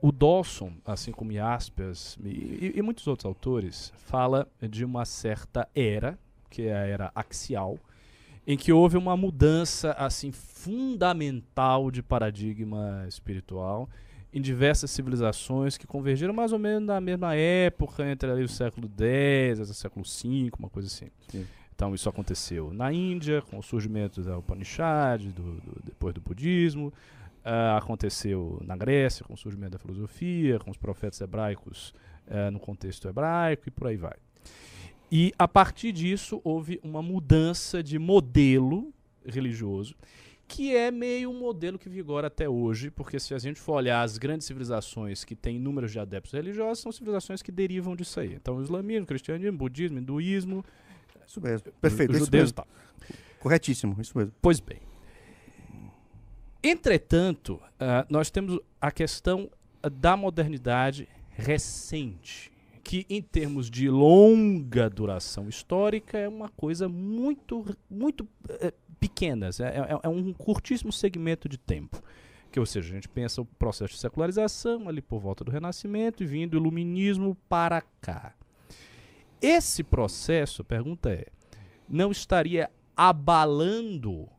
O Dawson, assim como Jaspers e muitos outros autores, fala de uma certa era, que é a era axial, em que houve uma mudança assim fundamental de paradigma espiritual em diversas civilizações que convergiram mais ou menos na mesma época, entre ali o século X e o século V, uma coisa assim. Sim. Então isso aconteceu na Índia, com o surgimento da Upanishad, depois do budismo. Aconteceu na Grécia, com o surgimento da filosofia, com os profetas hebraicos no contexto hebraico e por aí vai. E a partir disso houve uma mudança de modelo religioso, que é meio um modelo que vigora até hoje, porque se a gente for olhar as grandes civilizações que têm números de adeptos religiosos, são civilizações que derivam disso aí. Então o islamismo, o cristianismo, o budismo, o hinduísmo, Isso mesmo. Perfeito. os Isso judeus mesmo. e tal. Corretíssimo. Isso mesmo. Pois bem. Entretanto, nós temos a questão da modernidade recente, que em termos de longa duração histórica é uma coisa muito pequena, é um curtíssimo segmento de tempo. Que, ou seja, a gente pensa o processo de secularização ali por volta do Renascimento e vindo o Iluminismo para cá. Esse processo, a pergunta é, não estaria abalando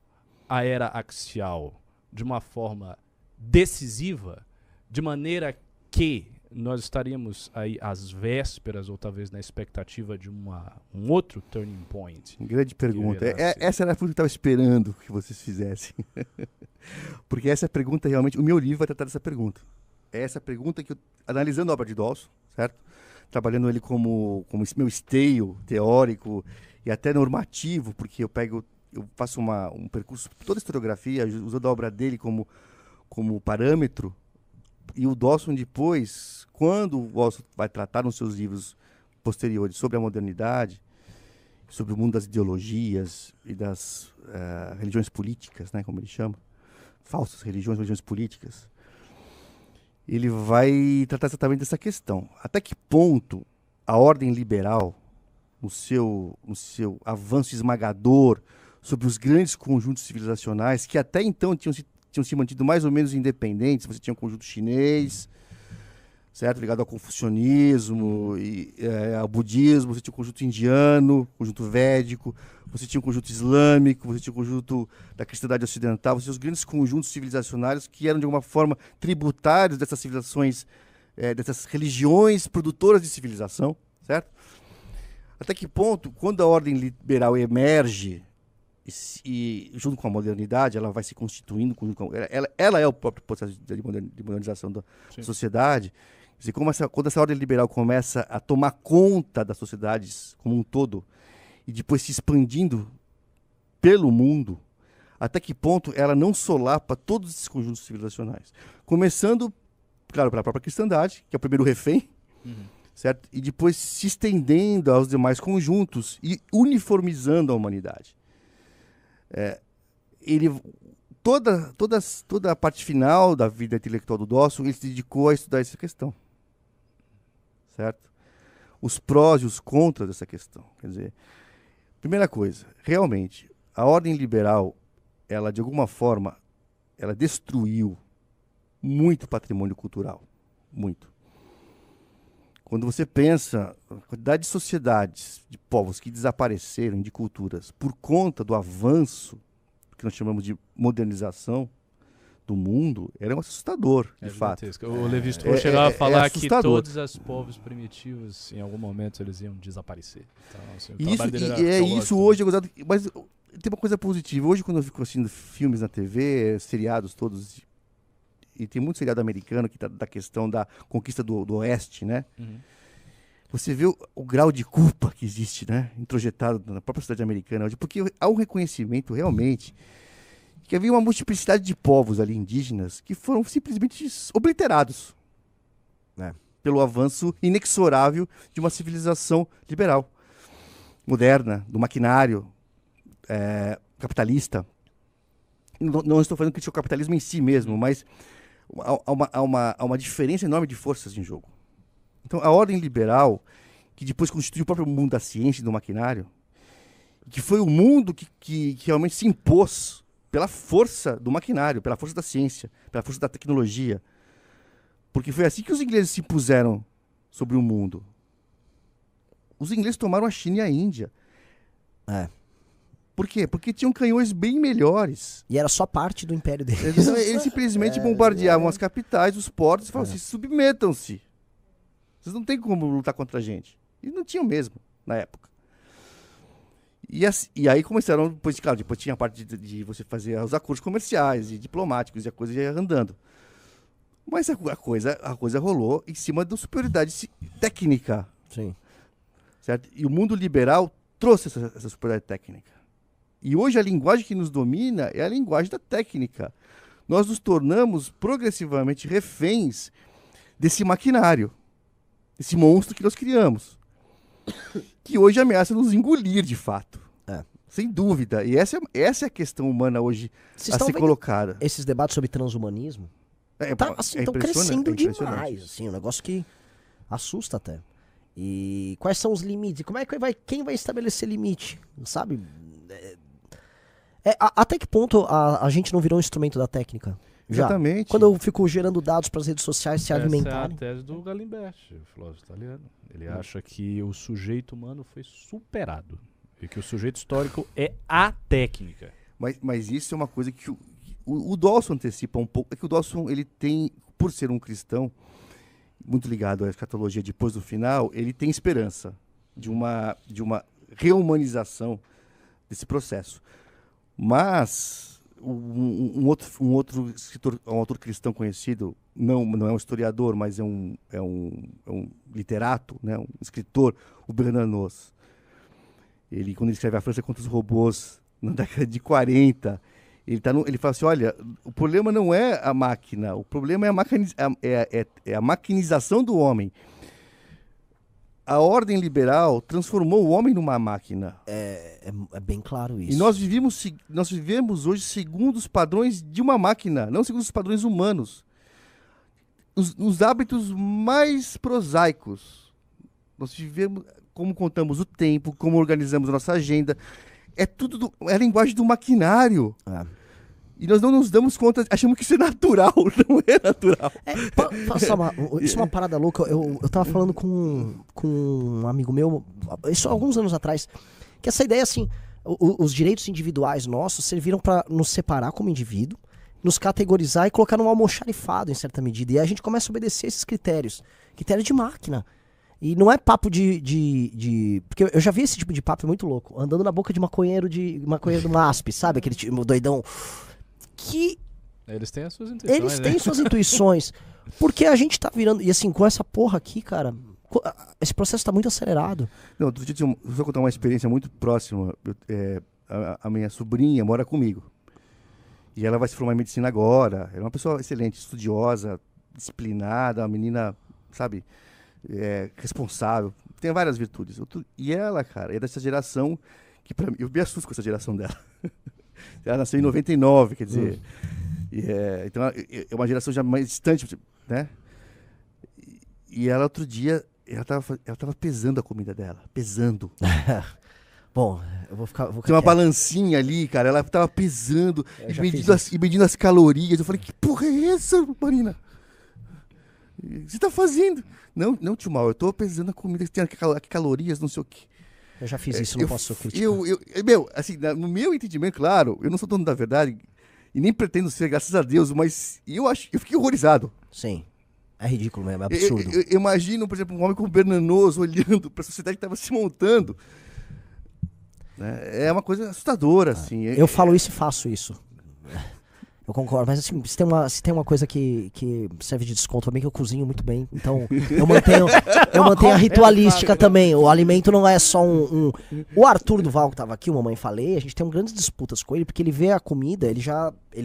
a era axial de uma forma decisiva, de maneira que nós estaríamos aí às vésperas ou talvez na expectativa de um outro turning point? Grande pergunta. Assim. Essa era a pergunta que eu estava esperando que vocês fizessem. Porque essa pergunta realmente... O meu livro vai tratar dessa pergunta. É essa pergunta que eu... Analisando a obra de Dawson, certo? Trabalhando ele como meu esteio teórico e até normativo, porque eu faço um percurso, toda a historiografia, usando a obra dele como parâmetro. E o Dawson depois, quando o Dawson vai tratar nos seus livros posteriores sobre a modernidade, sobre o mundo das ideologias e das religiões políticas, né, como ele chama, falsas religiões políticas, ele vai tratar exatamente dessa questão. Até que ponto a ordem liberal, no seu avanço esmagador sobre os grandes conjuntos civilizacionais, que até então tinham se mantido mais ou menos independentes. Você tinha um conjunto chinês, certo? Ligado ao confucionismo e ao budismo, você tinha um conjunto indiano, conjunto védico, você tinha um conjunto islâmico, você tinha um conjunto da cristandade ocidental, você tinha os grandes conjuntos civilizacionais que eram de alguma forma tributários dessas civilizações, dessas religiões produtoras de civilização, certo? Até que ponto, quando a ordem liberal emerge e junto com a modernidade, ela vai se constituindo, ela é o próprio processo de modernização da sociedade. Quer dizer, quando essa ordem liberal começa a tomar conta das sociedades como um todo e depois se expandindo pelo mundo, até que ponto ela não solapa todos esses conjuntos civilizacionais. Começando, claro, pela própria cristandade, que é o primeiro refém, certo? E depois se estendendo aos demais conjuntos e uniformizando a humanidade. Toda a parte final da vida intelectual do Dawson, ele se dedicou a estudar essa questão, certo? Os prós e os contras dessa questão. Quer dizer, primeira coisa, realmente, a ordem liberal, ela de alguma forma, ela destruiu muito patrimônio cultural, muito. Quando você pensa na quantidade de sociedades, de povos que desapareceram, de culturas, por conta do avanço que nós chamamos de modernização do mundo, era um assustador, de fato. O Levi-Strauss chegava a falar que assustador. todos os povos primitivos, em algum momento, eles iam desaparecer. Então, assim, isso hoje é gozado. Mas tem uma coisa positiva. Hoje, quando eu fico assistindo filmes na TV, seriados todos, e tem muito seriado americano que tá da questão da conquista do Oeste, né? Você vê o grau de culpa que existe, né? Introjetado na própria sociedade americana hoje, porque há um reconhecimento realmente que havia uma multiplicidade de povos ali indígenas que foram simplesmente obliterados, né? Pelo avanço inexorável de uma civilização liberal, moderna, do maquinário capitalista. Não estou falando crítica ao capitalismo em si mesmo, mas há uma diferença enorme de forças em jogo. Então, a ordem liberal, que depois constituiu o próprio mundo da ciência e do maquinário, que foi o mundo que realmente se impôs pela força do maquinário, pela força da ciência, pela força da tecnologia, Porque foi assim que os ingleses se impuseram sobre o mundo. Os ingleses tomaram a China e a Índia. Por quê? Porque tinham canhões bem melhores. E era só parte do império deles. Eles simplesmente bombardeavam as capitais, os portos, e falavam assim, submetam-se. Vocês não têm como lutar contra a gente. E não tinham mesmo, na época. E aí começaram, depois tinha a parte de você fazer os acordos comerciais e diplomáticos, e a coisa ia andando. Mas a coisa rolou em cima da superioridade técnica. Sim. Certo? E o mundo liberal trouxe essa superioridade técnica. E hoje a linguagem que nos domina é a linguagem da técnica. Nós nos tornamos progressivamente reféns desse maquinário, desse monstro que nós criamos, que hoje ameaça nos engolir de fato. Sem dúvida. E essa é a questão humana hoje a ser colocada. Esses debates sobre transhumanismo estão crescendo demais. Assim, um negócio que assusta até. E quais são os limites? Como é que quem vai estabelecer limite? Sabe? Até que ponto a gente não virou um instrumento da técnica? Exatamente. Quando eu fico gerando dados para as redes sociais se alimentarem. Essa é a tese do Galimberti, o filósofo italiano. Ele acha que o sujeito humano foi superado. E que o sujeito histórico é a técnica. Mas isso é uma coisa que o Dawson antecipa um pouco. É que o Dawson, ele tem, por ser um cristão, muito ligado à escatologia depois do final, ele tem esperança de uma reumanização desse processo. Mas um outro escritor, um autor cristão conhecido, não é um historiador, mas é um literato, né, um escritor, o Bernanos. Quando ele escreve A França contra os Robôs, na década de 40, ele fala assim, olha, o problema não é a máquina, o problema é a maquinização do homem. A ordem liberal transformou o homem numa máquina. É bem claro isso. E nós vivemos hoje segundo os padrões de uma máquina, não segundo os padrões humanos. Os hábitos mais prosaicos. Nós vivemos como contamos o tempo, como organizamos nossa agenda. É tudo é a linguagem do maquinário. E nós não nos damos conta, achamos que isso é natural, não é natural. Isso é uma parada louca. Eu tava falando com um amigo meu, isso há alguns anos atrás, que essa ideia, assim, os direitos individuais nossos serviram para nos separar como indivíduo, nos categorizar e colocar num almoxarifado, em certa medida. E aí a gente começa a obedecer esses critérios de máquina. E não é papo porque eu já vi esse tipo de papo muito louco, andando na boca de maconheiro de MASP, sabe? Aquele tipo doidão. Que eles têm as suas intuições. Eles têm suas intuições. Porque a gente tá virando. E assim, com essa porra aqui, cara, esse processo tá muito acelerado. Não, outro dia eu vou contar uma experiência muito próxima. A minha sobrinha mora comigo. E ela vai se formar em medicina agora. Ela é uma pessoa excelente, estudiosa, disciplinada, uma menina, sabe, responsável. Tem várias virtudes. E ela, cara, é dessa geração que, pra mim, eu me assusto com essa geração dela. Ela nasceu em 99, quer dizer. Então é uma geração já mais distante, né? E ela, outro dia, ela tava pesando a comida dela. Pesando. Bom, eu vou ficar Tem uma quieto. balancinha ali, cara. Ela tava pesando e medindo as calorias. Eu falei, que porra é essa, Marina? O que você tá fazendo? Não, tio Mal, eu tô pesando a comida que tem calorias, não sei o quê. Eu já fiz isso, não posso criticar. Assim, no meu entendimento, claro, eu não sou dono da verdade e nem pretendo ser, graças a Deus, mas eu fiquei horrorizado. Sim. É ridículo mesmo, é absurdo. Eu imagino, por exemplo, um homem como Bernanos olhando para a sociedade que estava se montando. É uma coisa assustadora, assim. Eu falo isso e faço isso. Eu concordo, mas assim, se tem uma coisa que serve de desconto também, que eu cozinho muito bem, então eu mantenho a ritualística também. O alimento não é só O Arthur Duval, que tava aqui, o Mamãe Falei, a gente tem grandes disputas com ele, porque ele vê a comida, ele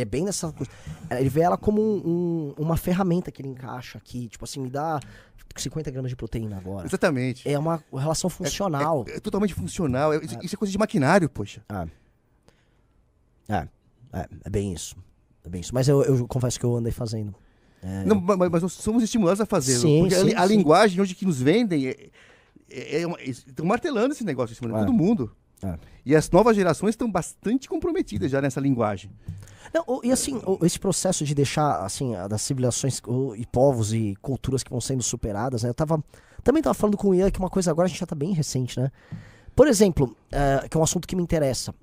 é bem nessa coisa, ele vê ela como uma ferramenta que ele encaixa aqui, tipo assim, me dá 50 gramas de proteína agora. Exatamente. É uma relação funcional. É totalmente funcional, isso é coisa de maquinário, poxa. É bem isso. Mas eu confesso que eu andei fazendo. Não, mas nós somos estimulados a fazer. Sim, porque sim, a linguagem hoje que nos vendem estão martelando esse negócio em cima de todo mundo. E as novas gerações estão bastante comprometidas já nessa linguagem. Não, e assim, esse processo de deixar, assim, das civilizações e povos e culturas que vão sendo superadas, né? Também tava falando com o Ian que uma coisa agora a gente já tá bem recente, né? Por exemplo, que é um assunto que me interessa.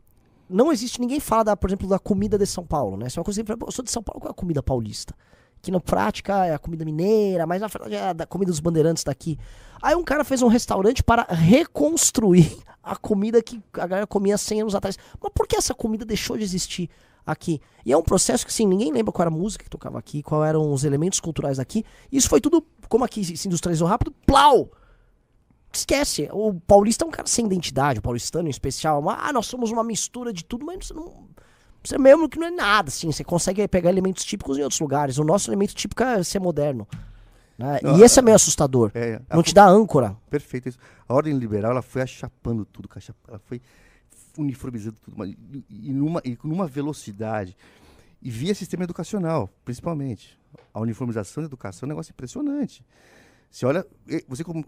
Não existe, ninguém fala, por exemplo, da comida de São Paulo, né? Se é uma coisa que eu sou de São Paulo, qual é a comida paulista? Que na prática é a comida mineira, mas na verdade é a comida dos bandeirantes daqui. Aí um cara fez um restaurante para reconstruir a comida que a galera comia 100 anos atrás. Mas por que essa comida deixou de existir aqui? E é um processo que, assim, ninguém lembra qual era a música que tocava aqui, qual eram os elementos culturais daqui. Isso foi tudo, como aqui se industrializou rápido, plau! Esquece. O paulista é um cara sem identidade, o paulistano em especial. Nós somos uma mistura de tudo, mas você mesmo que não é nada, assim. Você consegue pegar elementos típicos em outros lugares. O nosso elemento típico é ser moderno. Né? E esse é meio assustador. Não te dá âncora. Perfeito isso. A ordem liberal, ela foi achapando tudo, ela foi uniformizando tudo, e numa velocidade. E via sistema educacional, principalmente. A uniformização da educação é um negócio impressionante. Você olha,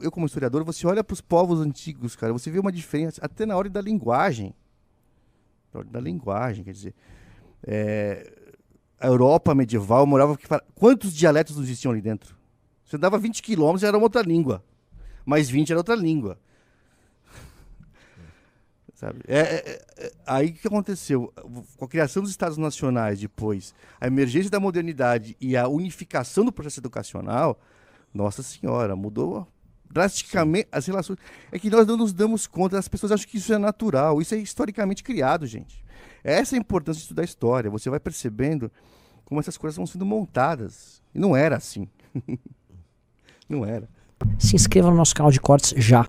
eu como historiador, você olha para os povos antigos, cara, você vê uma diferença até na ordem da linguagem. Na ordem da linguagem, quer dizer, a Europa medieval morava... Quantos dialetos não existiam ali dentro? Você dava 20 quilômetros, já era uma outra língua. Mais 20 era outra língua. Sabe? Aí o que aconteceu? Com a criação dos Estados Nacionais depois, a emergência da modernidade e a unificação do processo educacional, nossa senhora, mudou drasticamente as relações. É que nós não nos damos conta, as pessoas acham que isso é natural, isso é historicamente criado, gente. Essa é a importância de estudar história. Você vai percebendo como essas coisas vão sendo montadas. E não era assim. Não era. Se inscreva no nosso canal de cortes já.